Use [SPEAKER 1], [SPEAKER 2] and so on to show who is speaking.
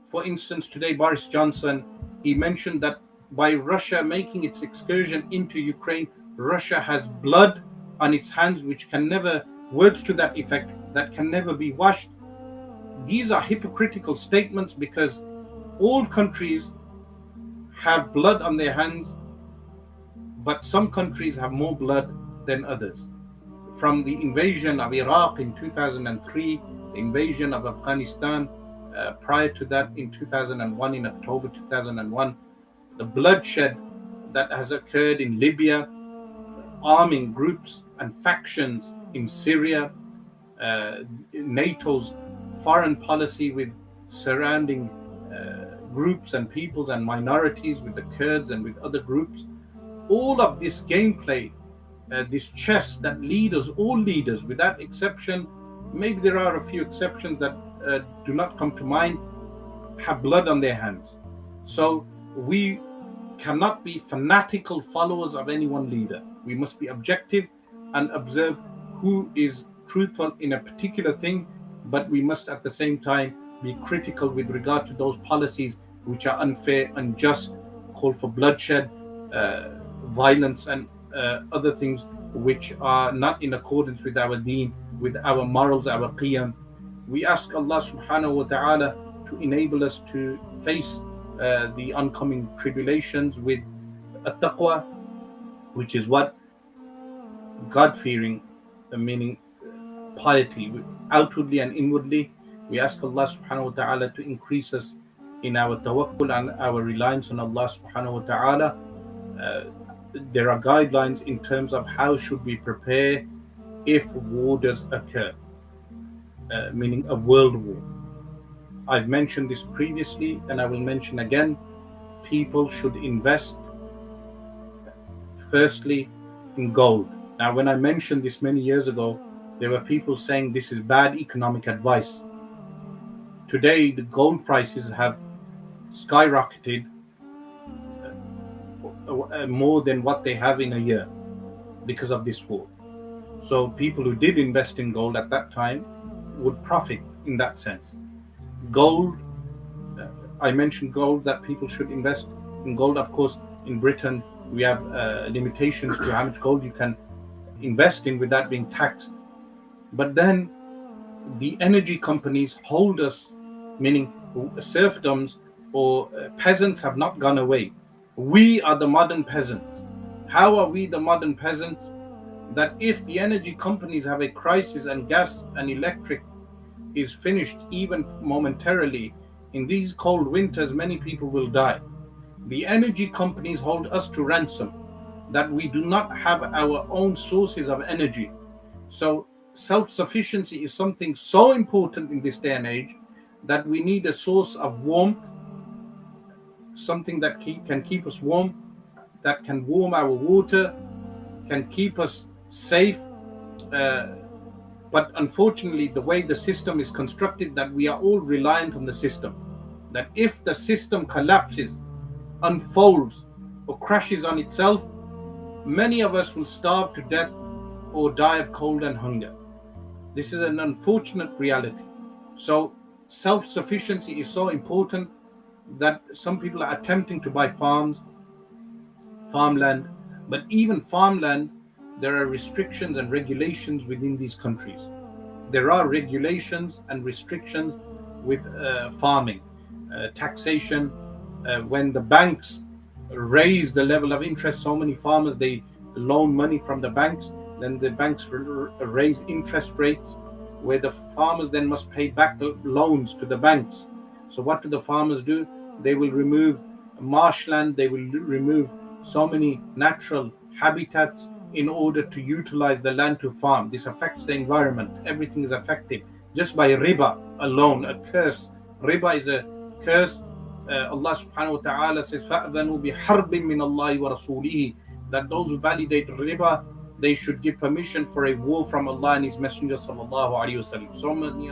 [SPEAKER 1] For instance, today Boris Johnson, he mentioned that by Russia making its excursion into Ukraine, Russia has blood on its hands, which can never, words to that effect, that can never be washed. These are hypocritical statements because all countries have blood on their hands, but some countries have more blood than others. From the invasion of Iraq in 2003, the invasion of Afghanistan prior to that in 2001, in October 2001, the bloodshed that has occurred in Libya, arming groups and factions in Syria, NATO's foreign policy with surrounding groups and peoples and minorities, with the Kurds and with other groups. All of this gameplay, this chess that all leaders without exception, maybe there are a few exceptions that do not come to mind, have blood on their hands. So we cannot be fanatical followers of any one leader. We must be objective and observe who is truthful in a particular thing, but we must at the same time be critical with regard to those policies which are unfair, unjust, call for bloodshed, violence, and other things which are not in accordance with our deen, with our morals, our qiyam. We ask Allah subhanahu wa ta'ala to enable us to face the oncoming tribulations with at-taqwa, which is what? God-fearing, meaning piety, outwardly and inwardly. We ask Allah subhanahu wa ta'ala to increase us in our tawakkul and our reliance on Allah subhanahu wa ta'ala. There are guidelines in terms of how should we prepare if war does occur, meaning a world war. I've mentioned this previously and I will mention again. People should invest firstly in gold. Now, when I mentioned this many years ago, there were people saying this is bad economic advice. Today, the gold prices have skyrocketed more than what they have in a year because of this war. So people who did invest in gold at that time would profit in that sense. Gold, I mentioned gold, that people should invest in gold. Of course, in Britain, we have limitations to how much gold you can invest in without being taxed. But then the energy companies hold us, meaning serfdoms or peasants have not gone away. We are the modern peasants. How are we the modern peasants? That if the energy companies have a crisis and gas and electric is finished even momentarily, in these cold winters, many people will die. The energy companies hold us to ransom, that we do not have our own sources of energy. So self-sufficiency is something so important in this day and age that we need a source of warmth, something that can keep us warm, that can warm our water, can keep us safe. But unfortunately, the way the system is constructed, that we are all reliant on the system. That if the system collapses, unfolds, or crashes on itself, many of us will starve to death or die of cold and hunger. This is an unfortunate reality. So self-sufficiency is so important that some people are attempting to buy farmland. But even farmland, there are restrictions and regulations within these countries. There are regulations and restrictions with farming, taxation. When the banks raise the level of interest, so many farmers, they loan money from the banks, then the banks raise interest rates, where the farmers then must pay back the loans to the banks. So what do the farmers do? They will remove marshland, they will remove so many natural habitats in order to utilize the land to farm. This affects the environment. Everything is affected just by riba alone, a curse. Riba is a curse. Allah subhanahu wa ta'ala says, فَأْذَنُوا بِحَرْبٍ مِّنَ اللَّهِ وَرَسُولِهِ, that those who validate riba, they should give permission for a war from Allah and His Messenger sallallahu alaihi wasallam. So many